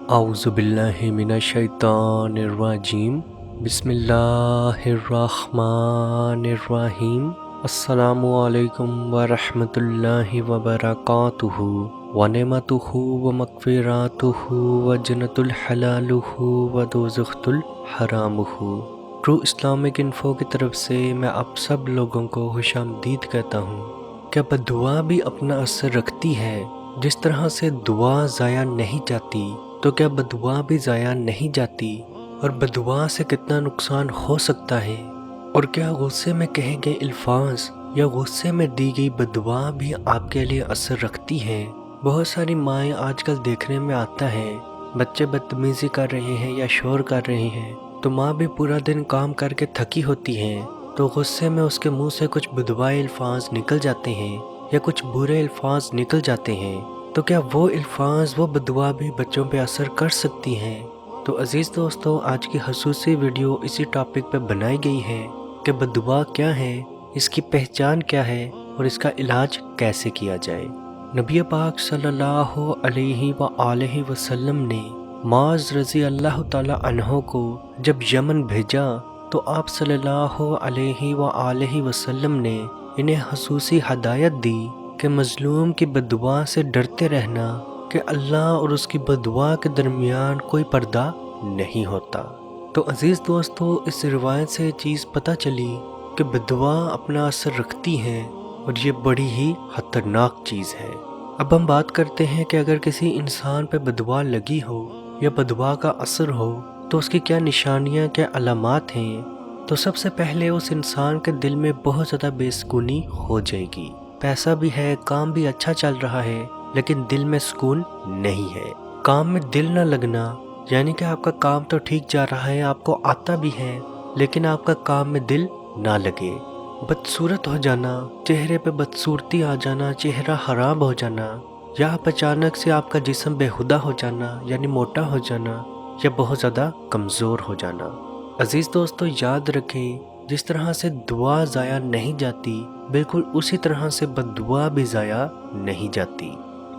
اعوذ باللہ من الشیطان الرجیم بسم اللہ الرحمن الرحیم۔ السلام علیکم ورحمۃ اللہ وبرکاتہ ونعمتہ ومغفراتہ وجنت الحلالہ ودوزخت الحرامہ۔ ٹرو اسلامک انفو کی طرف سے میں آپ سب لوگوں کو خوش آمدید کہتا ہوں۔ کیا بددعا بھی اپنا اثر رکھتی ہے؟ جس طرح سے دعا ضائع نہیں جاتی تو کیا بددعا بھی ضائع نہیں جاتی؟ اور بددعا سے کتنا نقصان ہو سکتا ہے؟ اور کیا غصے میں کہے گئے الفاظ یا غصے میں دی گئی بددعا بھی آپ کے لیے اثر رکھتی ہیں؟ بہت ساری مائیں آج کل دیکھنے میں آتا ہے بچے بدتمیزی کر رہے ہیں یا شور کر رہے ہیں تو ماں بھی پورا دن کام کر کے تھکی ہوتی ہے تو غصے میں اس کے منہ سے کچھ بددعائی الفاظ نکل جاتے ہیں یا کچھ برے الفاظ نکل جاتے ہیں، تو کیا وہ الفاظ وہ بددعا بھی بچوں پہ اثر کر سکتی ہیں؟ تو عزیز دوستو، آج کی خصوصی ویڈیو اسی ٹاپک پہ بنائی گئی ہے کہ بددعا کیا ہے، اس کی پہچان کیا ہے اور اس کا علاج کیسے کیا جائے۔ نبی پاک صلی اللہ علیہ وآلہ وسلم نے معاذ رضی اللہ تعالی عنہ کو جب یمن بھیجا تو آپ صلی اللہ علیہ وآلہ وسلم نے انہیں خصوصی ہدایت دی کہ مظلوم کی بددعا سے ڈرتے رہنا کہ اللہ اور اس کی بددعا کے درمیان کوئی پردہ نہیں ہوتا۔ تو عزیز دوستو، اس روایت سے یہ چیز پتہ چلی کہ بددعا اپنا اثر رکھتی ہیں اور یہ بڑی ہی خطرناک چیز ہے۔ اب ہم بات کرتے ہیں کہ اگر کسی انسان پہ بددعا لگی ہو یا بددعا کا اثر ہو تو اس کی کیا نشانیاں، کیا علامات ہیں۔ تو سب سے پہلے اس انسان کے دل میں بہت زیادہ بے سکونی ہو جائے گی، پیسہ بھی ہے، کام بھی اچھا چل رہا ہے لیکن دل میں سکون نہیں ہے۔ کام میں دل نہ لگنا یعنی کہ آپ کا کام تو ٹھیک جا رہا ہے، آپ کو آتا بھی ہے لیکن آپ کا کام میں دل نہ لگے۔ بدصورت ہو جانا، چہرے پہ بدصورتی آ جانا، چہرہ خراب ہو جانا، یا اچانک سے آپ کا جسم بےہودہ ہو جانا یعنی موٹا ہو جانا یا بہت زیادہ کمزور ہو جانا۔ عزیز دوستو، یاد رکھیں، جس طرح سے دعا ضائع نہیں جاتی بالکل اسی طرح سے بددعا بھی ضائع نہیں جاتی۔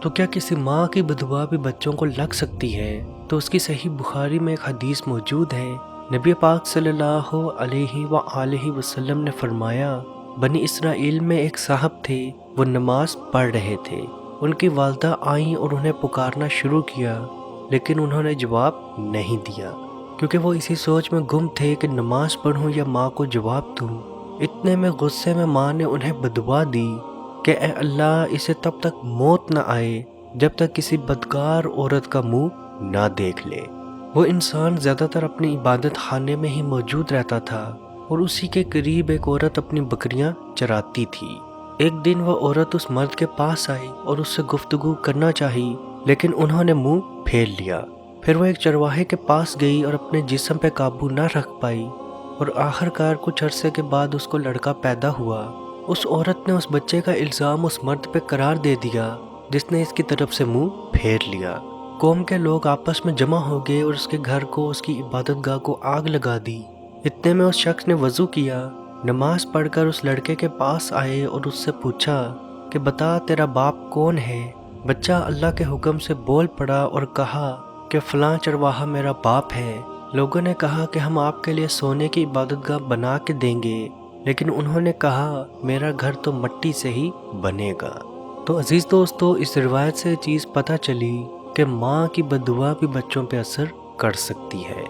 تو کیا کسی ماں کی بددعا بھی بچوں کو لگ سکتی ہے؟ تو اس کی صحیح بخاری میں ایک حدیث موجود ہے، نبی پاک صلی اللہ علیہ وآلہ وسلم نے فرمایا، بنی اسرائیل میں ایک صاحب تھے، وہ نماز پڑھ رہے تھے، ان کی والدہ آئیں اور انہیں پکارنا شروع کیا لیکن انہوں نے جواب نہیں دیا کیونکہ وہ اسی سوچ میں گم تھے کہ نماز پڑھوں یا ماں کو جواب دوں۔ اتنے میں غصے میں ماں نے انہیں بددعا دی کہ اے اللہ، اسے تب تک موت نہ آئے جب تک کسی بدکار عورت کا منہ نہ دیکھ لے۔ وہ انسان زیادہ تر اپنی عبادت خانے میں ہی موجود رہتا تھا اور اسی کے قریب ایک عورت اپنی بکریاں چراتی تھی۔ ایک دن وہ عورت اس مرد کے پاس آئی اور اس سے گفتگو کرنا چاہی لیکن انہوں نے منہ پھیر لیا۔ پھر وہ ایک چرواہے کے پاس گئی اور اپنے جسم پہ قابو نہ رکھ پائی اور آخرکار کچھ عرصے کے بعد اس کو لڑکا پیدا ہوا۔ اس عورت نے اس بچے کا الزام اس مرد پہ قرار دے دیا جس نے اس کی طرف سے منہ پھیر لیا۔ قوم کے لوگ آپس میں جمع ہو گئے اور اس کے گھر کو، اس کی عبادت گاہ کو آگ لگا دی۔ اتنے میں اس شخص نے وضو کیا، نماز پڑھ کر اس لڑکے کے پاس آئے اور اس سے پوچھا کہ بتا تیرا باپ کون ہے؟ بچہ اللہ کے حکم سے بول پڑا اور کہا کہ فلاں چرواہا میرا باپ ہے۔ لوگوں نے کہا کہ ہم آپ کے لیے سونے کی عبادت گاہ بنا کے دیں گے، لیکن انہوں نے کہا میرا گھر تو مٹی سے ہی بنے گا۔ تو عزیز دوستو، اس روایت سے چیز پتہ چلی کہ ماں کی بددعا بھی بچوں پہ اثر کر سکتی ہے۔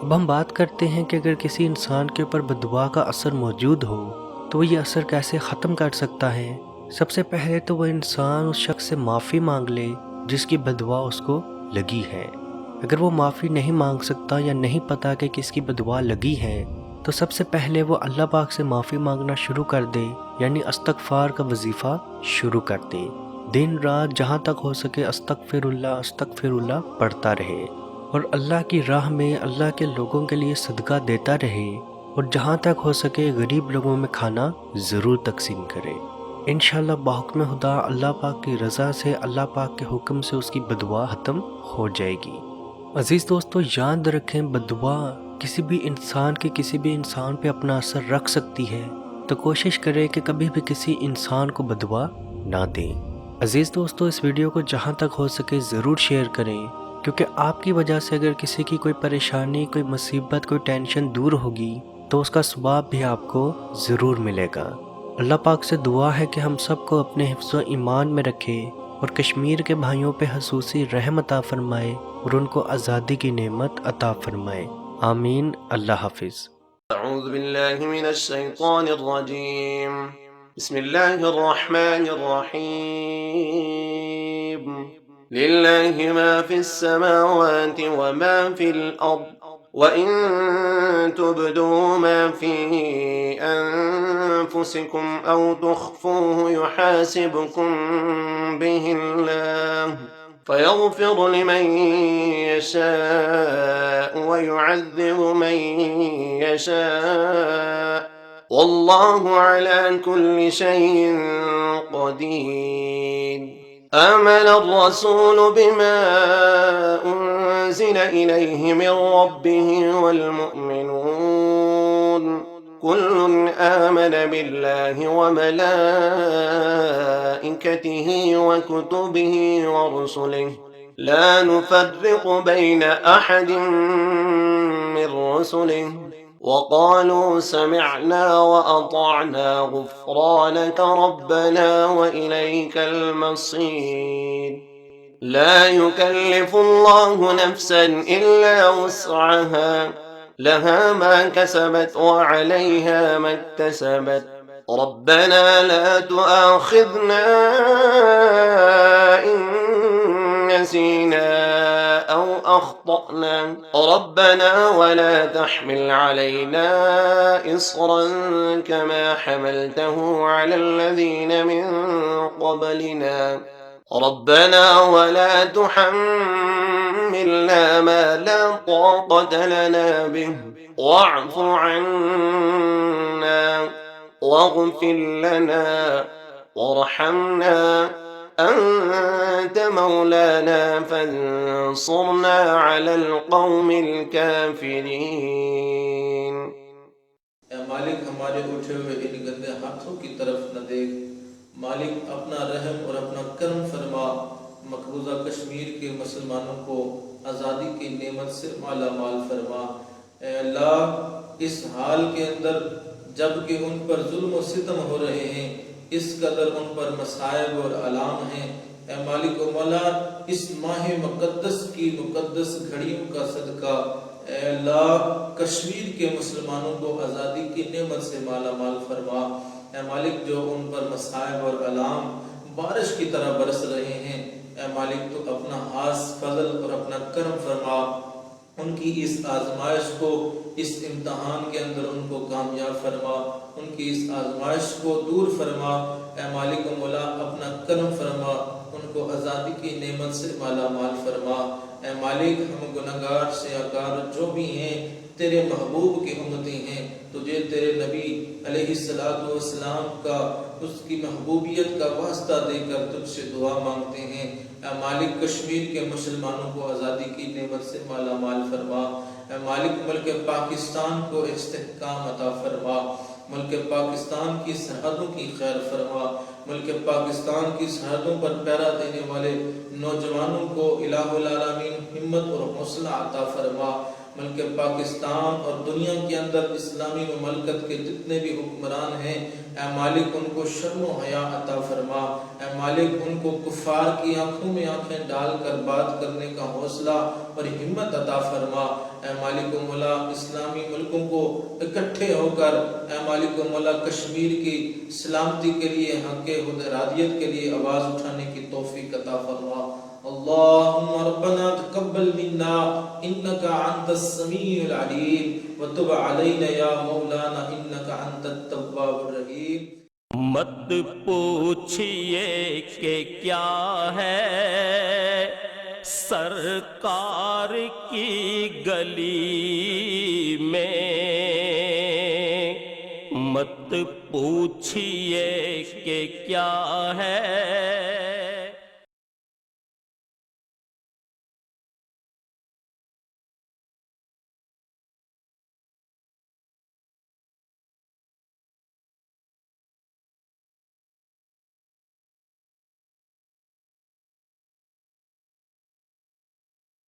اب ہم بات کرتے ہیں کہ اگر کسی انسان کے اوپر بددعا کا اثر موجود ہو تو وہ یہ اثر کیسے ختم کر سکتا ہے۔ سب سے پہلے تو وہ انسان اس شخص سے معافی مانگ لے جس کی بددعا اس کو لگی ہے۔ اگر وہ معافی نہیں مانگ سکتا یا نہیں پتا کہ کس کی بددعا لگی ہے تو سب سے پہلے وہ اللہ پاک سے معافی مانگنا شروع کر دے، یعنی استغفار کا وظیفہ شروع کر دے۔ دن رات جہاں تک ہو سکے استغفر اللہ پڑھتا رہے اور اللہ کی راہ میں اللہ کے لوگوں کے لیے صدقہ دیتا رہے اور جہاں تک ہو سکے غریب لوگوں میں کھانا ضرور تقسیم کرے۔ انشاءاللہ بحکم خدا اللہ پاک کی رضا سے، اللہ پاک کے حکم سے اس کی بددعا ختم ہو جائے گی۔ عزیز دوستو، یاد رکھیں، بددعا کسی بھی انسان پہ اپنا اثر رکھ سکتی ہے، تو کوشش کریں کہ کبھی بھی کسی انسان کو بددعا نہ دیں۔ عزیز دوستو، اس ویڈیو کو جہاں تک ہو سکے ضرور شیئر کریں کیونکہ آپ کی وجہ سے اگر کسی کی کوئی پریشانی، کوئی مصیبت، کوئی ٹینشن دور ہوگی تو اس کا ثواب بھی آپ کو ضرور ملے گا۔ اللہ پاک سے دعا ہے کہ ہم سب کو اپنے حفظ و ایمان میں رکھے اور کشمیر کے بھائیوں پہ خصوصی رحم عطا فرمائے اور ان کو آزادی کی نعمت عطا فرمائے، آمین۔ اللہ حافظ۔ اعوذ باللہ من الشیطان الرجیم، بسم اللہ الرحمن الرحیم، للہ ما فی السماوات وما فی الارض وَإِن تُبْدُوا مَا فِي أَنفُسِكُمْ أَوْ تُخْفُوهُ يُحَاسِبْكُم بِهِ اللَّهُ فَيَغْفِرُ لِمَن يَشَاءُ وَيُعَذِّبُ مَن يَشَاءُ وَاللَّهُ عَلَى كُلِّ شَيْءٍ قَدِيرٌ۔ آمن الرسول بما أنزل إليه من ربه والمؤمنون كل آمن بالله وملائكته وكتبه ورسله لا نفرق بين أحد من رسله وقالوا سمعنا وأطعنا غفرانك ربنا وإليك المصير۔ لا يكلف الله نفسا إلا وسعها، لها ما كسبت وعليها ما اكتسبت، ربنا لا تؤاخذنا إن نسينا أو أخطأنا، ربنا ولا تحمل علينا إصرا كما حملته على الذين من قبلنا، ربنا ولا تحملنا ما لا طاقة لنا به، واعف عنا واغفر لنا وارحمنا أنت مولانا فانصرنا على القوم الكافرين۔ اے مالک ہمارے اٹھے ہوئے ان گندے ہاتھوں کی طرف نہ دیکھ، مالک اپنا رحم اور اپنا کرم فرما، مقبوضہ کشمیر کے مسلمانوں کو آزادی کی نعمت سے مالا مال فرما۔ اے اللہ، اس حال کے اندر جب کہ ان پر ظلم و ستم ہو رہے ہیں، اس قدر ان پر مصائب اور آلام ہیں، اے مالک و مولا، اس ماہ مقدس کی مقدس گھڑیوں کا صدقہ اے اللہ کشمیر کے مسلمانوں کو آزادی کی نعمت سے مالا مال فرما۔ اے مالک، جو ان پر مصائب اور آلام بارش کی طرح برس رہے ہیں، اے مالک تو اپنا خاص فضل اور اپنا کرم فرما، ان کی اس آزمائش کو، اس امتحان کے اندر ان کو کامیاب فرما، ان کی اس آزمائش کو دور فرما۔ اے مالک و مولا، اپنا کرم فرما، ان کو آزادی کی نعمت سے مالا مال فرما۔ اے مالک، ہم گناہگار سیاہکار جو بھی ہیں، تیرے محبوب کی امتی ہیں، تجھے تیرے نبی علیہ السلام کا، اس کی محبوبیت کا واسطہ دے کر تجھ سے دعا مانگتے ہیں۔ اے مالک، کشمیر کے مسلمانوں کو آزادی کی نعمت سے مالا مال فرما۔ اے مالک، ملک پاکستان کو استحکام عطا فرما، ملک پاکستان کی سرحدوں کی خیر فرما، ملک پاکستان کی سرحدوں پر پہرا دینے والے نوجوانوں کو الہ العالمین ہمت اور حوصلہ عطا فرما۔ ملک پاکستان اور دنیا کے اندر اسلامی مملکت کے جتنے بھی حکمران ہیں، اے مالک ان کو شرم و حیا عطا فرما۔ اے مالک، ان کو کفار کی آنکھوں میں آنکھیں ڈال کر بات کرنے کا حوصلہ اور ہمت عطا فرما۔ اے مالک و مولا، اسلامی ملکوں کو اکٹھے ہو کر اے مالک و مولا کشمیر کی سلامتی کے لیے، حق حدرادیت کے لیے آواز اٹھانے کی توفیق عطا فرما۔ اللهم ربنا تقبل منا انك انت السميع العليم وتب علينا يا مولانا انك انت التواب الرحيم۔ مت پوچھئے کہ کیا ہے سرکار کی گلی میں، مت پوچھئے کہ کیا ہے